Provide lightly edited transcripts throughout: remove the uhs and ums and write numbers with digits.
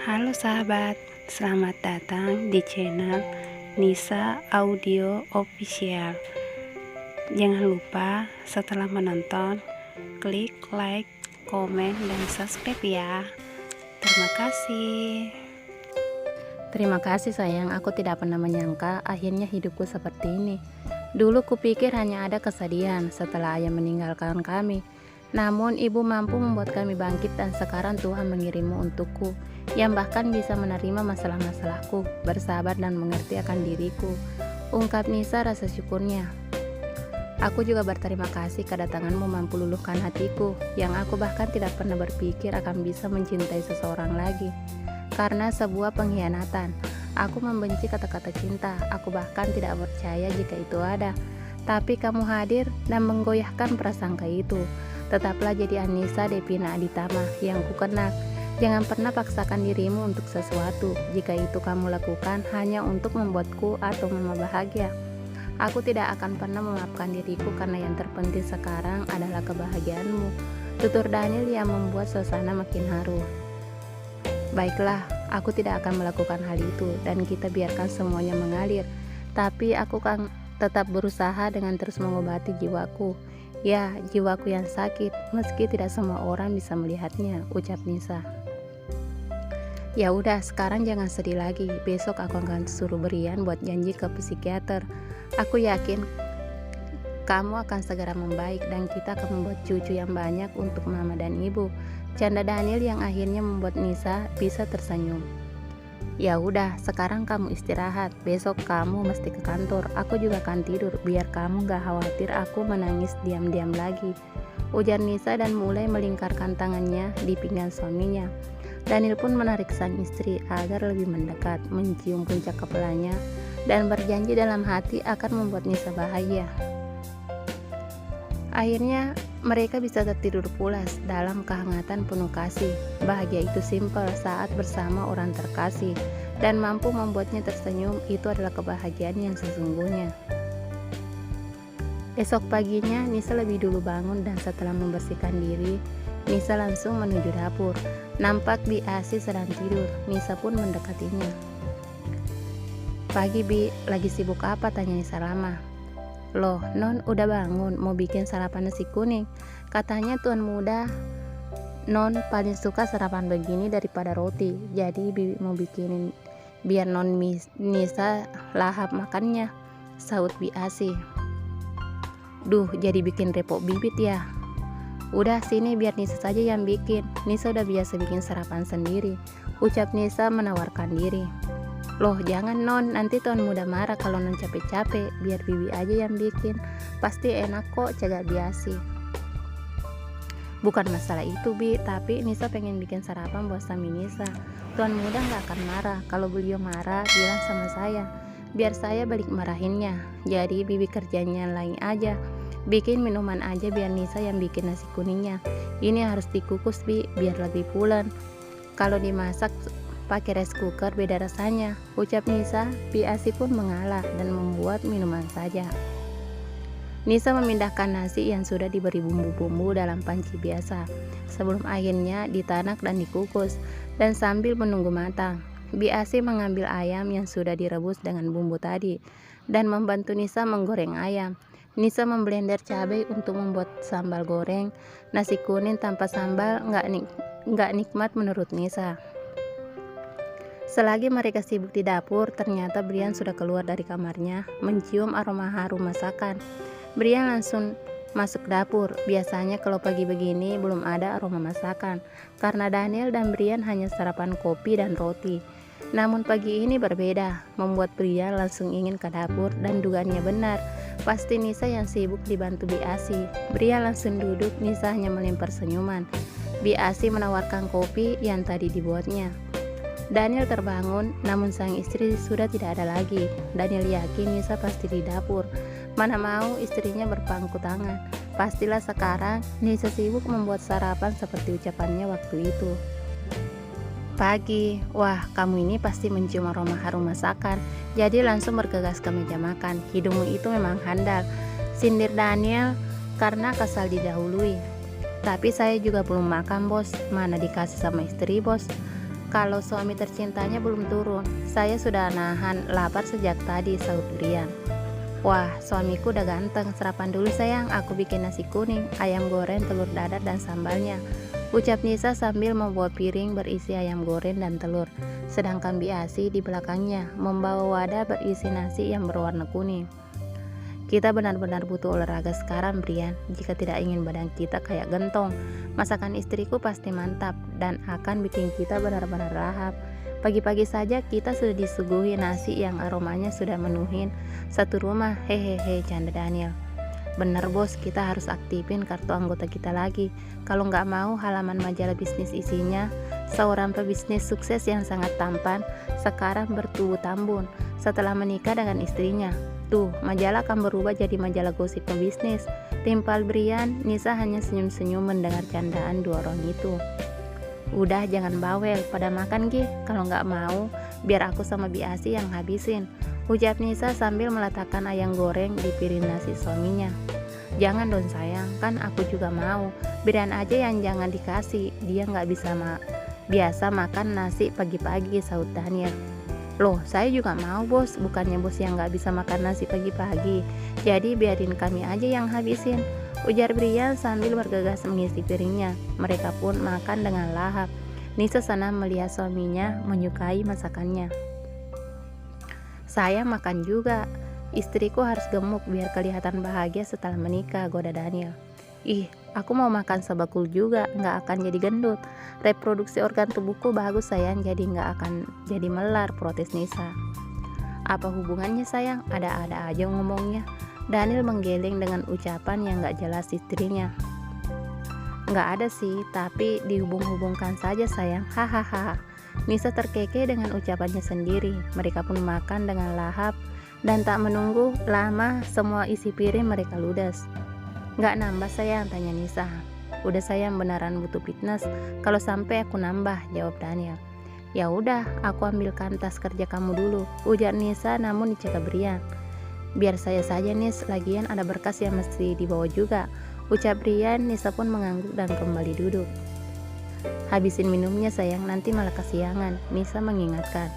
Halo sahabat, selamat datang di channel Nisa Audio Official. Jangan lupa setelah menonton, klik like, komen, dan subscribe ya. Terima kasih. Terima kasih sayang, aku tidak pernah menyangka akhirnya hidupku seperti ini. Dulu kupikir hanya ada kesedihan setelah ayah meninggalkan kami. Namun ibu mampu membuat kami bangkit dan sekarang Tuhan mengirimmu untukku, yang bahkan bisa menerima masalah-masalahku, bersabar dan mengerti akan diriku. Ungkap Nisa rasa syukurnya. Aku juga berterima kasih kedatanganmu mampu luluhkan hatiku, yang aku bahkan tidak pernah berpikir akan bisa mencintai seseorang lagi. Karena sebuah pengkhianatan, aku membenci kata-kata cinta. Aku bahkan tidak percaya jika itu ada. Tapi kamu hadir dan menggoyahkan prasangka itu. Tetaplah jadi Anissa Devina Aditama yang kukenal. Jangan pernah paksakan dirimu untuk sesuatu jika itu kamu lakukan hanya untuk membuatku atau mama bahagia. Aku tidak akan pernah memaafkan diriku karena yang terpenting sekarang adalah kebahagiaanmu. Tutur Daniel yang membuat suasana makin haru. Baiklah, aku tidak akan melakukan hal itu dan kita biarkan semuanya mengalir. Tapi aku kan tetap berusaha dengan terus mengobati jiwaku. Ya, jiwaku yang sakit, meski tidak semua orang bisa melihatnya, ucap Nisa. Ya udah, sekarang jangan sedih lagi. Besok aku akan suruh Brian buat janji ke psikiater. Aku yakin kamu akan segera membaik dan kita akan membuat cucu yang banyak untuk mama dan ibu. Canda Daniel yang akhirnya membuat Nisa bisa tersenyum. Ya udah, sekarang kamu istirahat. Besok kamu mesti ke kantor. Aku juga akan tidur biar kamu gak khawatir aku menangis diam-diam lagi, ujar Nisa dan mulai melingkarkan tangannya di pinggang suaminya. Daniel pun menarik sang istri agar lebih mendekat, mencium puncak kepalanya dan berjanji dalam hati akan membuat Nisa bahagia. Akhirnya mereka bisa tertidur pulas dalam kehangatan penuh kasih. Bahagia itu simpel saat bersama orang terkasih dan mampu membuatnya tersenyum. Itu adalah kebahagiaan yang sesungguhnya. Esok paginya Nisa lebih dulu bangun dan setelah membersihkan diri, Nisa langsung menuju dapur. Nampak Bi Asi sedang tidur. Nisa pun mendekatinya. Pagi Bi, lagi sibuk apa? Tanya Nisa lama. Loh, Non udah bangun, mau bikin sarapan nasi kuning. Katanya tuan muda Non paling suka sarapan begini daripada roti. Jadi Bibi mau bikinin biar Non Nisa lahap makannya, sahut Bi Asi. Duh, jadi bikin repot bibit ya. Udah sini biar Nisa saja yang bikin. Nisa udah biasa bikin sarapan sendiri, ucap Nisa menawarkan diri. Loh jangan Non, nanti tuan muda marah kalau Non capek-capek. Biar Bibi aja yang bikin, pasti enak kok, cagak biasi. Bukan masalah itu Bi, tapi Nisa pengen bikin sarapan buat suami Nisa. Tuan muda gak akan marah. Kalau beliau marah bilang sama saya, biar saya balik marahinnya. Jadi Bibi kerjanya lain aja, bikin minuman aja biar Nisa yang bikin nasi kuningnya. Ini harus dikukus Bi, biar lebih pulen. Kalau dimasak pakai rice cooker beda rasanya, ucap Nisa. Bi Asi pun mengalah dan membuat minuman saja. Nisa memindahkan nasi yang sudah diberi bumbu-bumbu dalam panci biasa sebelum akhirnya ditanak dan dikukus, dan sambil menunggu matang, Bi Asi mengambil ayam yang sudah direbus dengan bumbu tadi dan membantu Nisa menggoreng ayam. Nisa memblender cabai untuk membuat sambal goreng. Nasi kuning tanpa sambal nggak nikmat menurut Nisa. Selagi mereka sibuk di dapur, ternyata Brian sudah keluar dari kamarnya, mencium aroma harum masakan. Brian langsung masuk dapur. Biasanya kalau pagi begini belum ada aroma masakan, karena Daniel dan Brian hanya sarapan kopi dan roti. Namun pagi ini berbeda, membuat Brian langsung ingin ke dapur dan dugaannya benar. Pasti Nisa yang sibuk dibantu Bi Asi. Brian langsung duduk, Nisa hanya melempar senyuman. Bi Asi menawarkan kopi yang tadi dibuatnya. Daniel terbangun, namun sang istri sudah tidak ada lagi. Daniel yakin Nisa pasti di dapur. Mana mau istrinya berpangku tangan. Pastilah sekarang Nisa sibuk membuat sarapan seperti ucapannya waktu itu. Pagi, wah kamu ini pasti mencium aroma harum masakan. Jadi langsung bergegas ke meja makan. Hidungmu itu memang handal, sindir Daniel karena kesal didahului. Tapi saya juga belum makan bos, mana dikasih sama istri bos. kalau suami tercintanya belum turun. Saya sudah nahan lapar sejak tadi, sahut Brian. Wah, suamiku udah ganteng. Sarapan dulu sayang, aku bikin nasi kuning, ayam goreng, telur dadar dan sambalnya, ucap Nisa sambil membawa piring berisi ayam goreng dan telur. Sedangkan Biasi di belakangnya membawa wadah berisi nasi yang berwarna kuning. Kita benar-benar butuh olahraga sekarang, Brian. Jika tidak ingin badan kita kayak gentong, masakan istriku pasti mantap dan akan bikin kita benar-benar lahap. Pagi-pagi saja kita sudah disuguhi nasi yang aromanya sudah menuhin satu rumah. Hehehe, canda Daniel. Bener bos, kita harus aktifin kartu anggota kita lagi. Kalau nggak mau halaman majalah bisnis isinya seorang pebisnis sukses yang sangat tampan sekarang bertubuh tambun setelah menikah dengan istrinya. Tuh, majalah akan berubah jadi majalah gosip pebisnis. Timpal Brian. Nisa hanya senyum-senyum mendengar candaan dua orang itu. Udah, jangan bawel, pada makan Gi. Kalau nggak mau, biar aku sama Biasi yang habisin, ucap Nisa sambil meletakkan ayam goreng di piring nasi suaminya. Jangan dong sayang, kan aku juga mau. Brian aja yang jangan dikasih, dia nggak bisa biasa makan nasi pagi-pagi, sahut Daniel. Loh, saya juga mau bos, bukannya bos yang nggak bisa makan nasi pagi-pagi. Jadi biarin kami aja yang habisin, ujar Brian sambil bergegas mengisi piringnya. Mereka pun makan dengan lahap. Nisa senang melihat suaminya menyukai masakannya. Saya makan juga, istriku harus gemuk biar kelihatan bahagia setelah menikah, goda Daniel. Ih, aku mau makan sebakul juga, nggak akan jadi gendut. Reproduksi organ tubuhku bagus sayang, jadi nggak akan jadi melar, protes Nisa. Apa hubungannya sayang? Ada-ada aja ngomongnya. Daniel menggeleng dengan ucapan yang gak jelas istrinya. Gak ada sih, tapi dihubung-hubungkan saja sayang, hahaha. Nisa terkekeh dengan ucapannya sendiri. Mereka pun makan dengan lahap dan tak menunggu lama semua isi piring mereka ludes. Gak nambah sayang, tanya Nisa. Udah sayang, beneran butuh fitness. Kalau sampai aku nambah, jawab Daniel. Ya udah, aku ambilkan tas kerja kamu dulu, ujar Nisa namun dicegah Brian. Biar saya saja Nis, lagian ada berkas yang mesti dibawa juga, ucap Brian. Nisa pun mengangguk dan kembali duduk. Habisin minumnya sayang, nanti malah kesiangan, Nisa mengingatkan.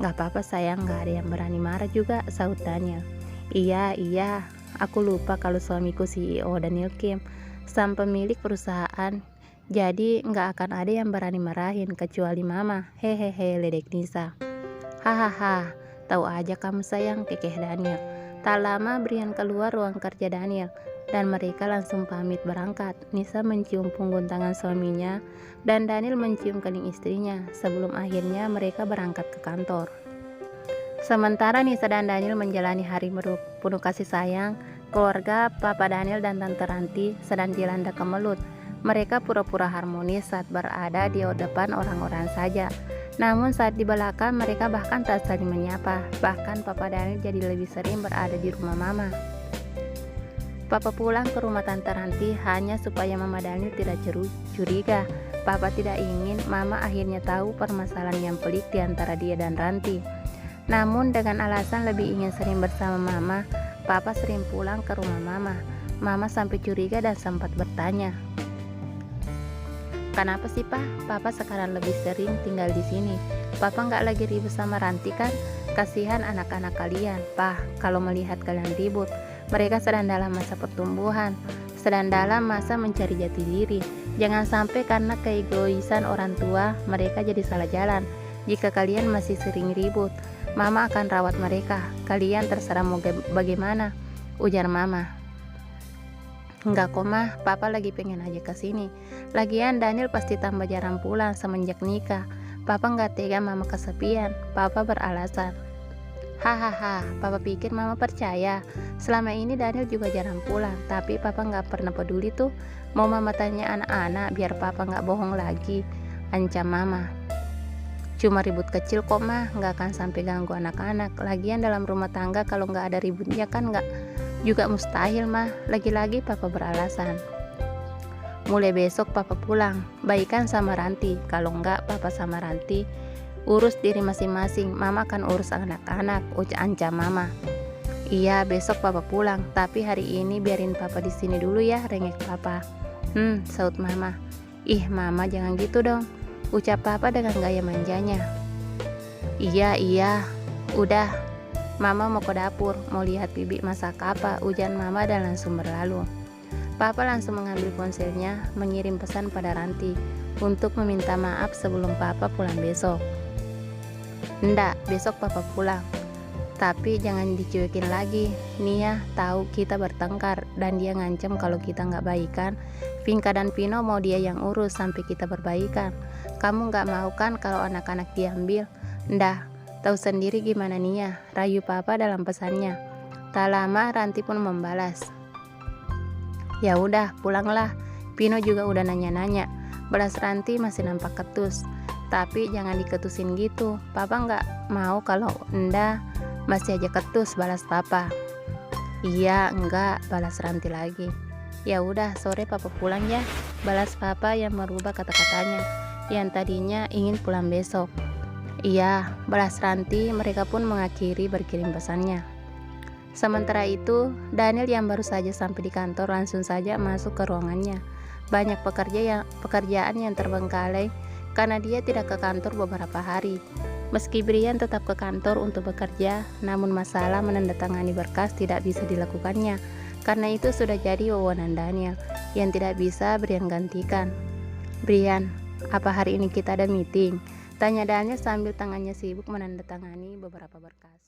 Gak apa-apa sayang, gak ada yang berani marah juga, sahut Daniel. Iya, aku lupa kalau suamiku CEO Daniel Kim, sang pemilik perusahaan. Jadi gak akan ada yang berani marahin kecuali mama, hehehe, ledek Nisa. Hahaha, tahu aja kamu sayang, kekeh Daniel. Tak lama Brian keluar ruang kerja Daniel dan mereka langsung pamit berangkat. Nisa mencium punggung tangan suaminya dan Daniel mencium kening istrinya sebelum akhirnya mereka berangkat ke kantor. Sementara Nisa dan Daniel menjalani hari penuh kasih sayang, keluarga Papa Daniel dan Tante Ranti sedang dilanda kemelut. Mereka pura-pura harmonis saat berada di depan orang-orang saja. Namun saat di belakang mereka bahkan tak saling menyapa. Bahkan Papa Daniel jadi lebih sering berada di rumah Mama. Papa pulang ke rumah Tante Ranti hanya supaya Mama Daniel tidak curiga. Papa tidak ingin Mama akhirnya tahu permasalahan yang pelik di antara dia dan Ranti. Namun dengan alasan lebih ingin sering bersama Mama, Papa sering pulang ke rumah Mama. Mama sampai curiga dan sempat bertanya, kenapa sih Papa sekarang lebih sering tinggal di sini? Papa nggak lagi ribut sama Ranti kan? Kasihan anak-anak kalian, kalau melihat kalian ribut. Mereka sedang dalam masa pertumbuhan, sedang dalam masa mencari jati diri. Jangan sampai karena keegoisan orang tua, mereka jadi salah jalan. Jika kalian masih sering ribut, Mama akan rawat mereka. Kalian terserah mau bagaimana, ujar Mama. Enggak kok mah, Papa lagi pengen aja kesini. Lagian Daniel pasti tambah jarang pulang semenjak nikah. Papa nggak tega Mama kesepian. Papa beralasan. Hahaha, Papa pikir Mama percaya. Selama ini Daniel juga jarang pulang, tapi Papa nggak pernah peduli tuh. Mau Mama tanya anak-anak biar Papa nggak bohong lagi, ancam Mama. Cuma ribut kecil kok mah, nggak akan sampai ganggu anak-anak. Lagian dalam rumah tangga kalau nggak ada ributnya kan nggak juga mustahil mah. Lagi-lagi Papa beralasan. Mulai besok Papa pulang, baikan sama Ranti. Kalau enggak Papa sama Ranti urus diri masing-masing. Mama akan urus anak-anak, ancam Mama. Iya, besok Papa pulang, tapi hari ini biarin Papa di sini dulu ya, rengek Papa. Sahut Mama. Ih Mama, jangan gitu dong. ucap papa dengan gaya manjanya. Iya, udah, mama mau ke dapur, mau lihat bibi masak apa, ujar mama dan langsung berlalu. Papa langsung mengambil ponselnya, mengirim pesan pada Ranti untuk meminta maaf sebelum papa pulang besok. Ndak, besok papa pulang. Tapi jangan dicuekin lagi. Nia tahu kita bertengkar dan dia ngancam kalau kita nggak baikan, Vinka dan Pino mau dia yang urus sampai kita berbaikan. Kamu nggak mau kan kalau anak-anak diambil? Ndah, tahu sendiri gimana Nia, rayu papa dalam pesannya. Tak lama Ranti pun membalas. Ya udah, pulanglah. Pino juga udah nanya-nanya. Balas Ranti masih nampak ketus. Tapi jangan diketusin gitu. Papa nggak mau kalau nda masih aja ketus, balas papa. Iya, enggak, balas Ranti lagi. Ya udah, sore papa pulang ya, balas papa yang merubah kata-katanya yang tadinya ingin pulang besok. Iya, balas Ranti. Mereka pun mengakhiri berkirim pesannya. Sementara itu, Daniel yang baru saja sampai di kantor langsung saja masuk ke ruangannya. Banyak pekerjaan yang terbengkalai karena dia tidak ke kantor beberapa hari. Meski Brian tetap ke kantor untuk bekerja, namun masalah menandatangani berkas tidak bisa dilakukannya. Karena itu sudah jadi wewenang Daniel yang tidak bisa Brian gantikan. Brian, apa hari ini kita ada meeting? Tanya Daniel sambil tangannya sibuk menandatangani beberapa berkas.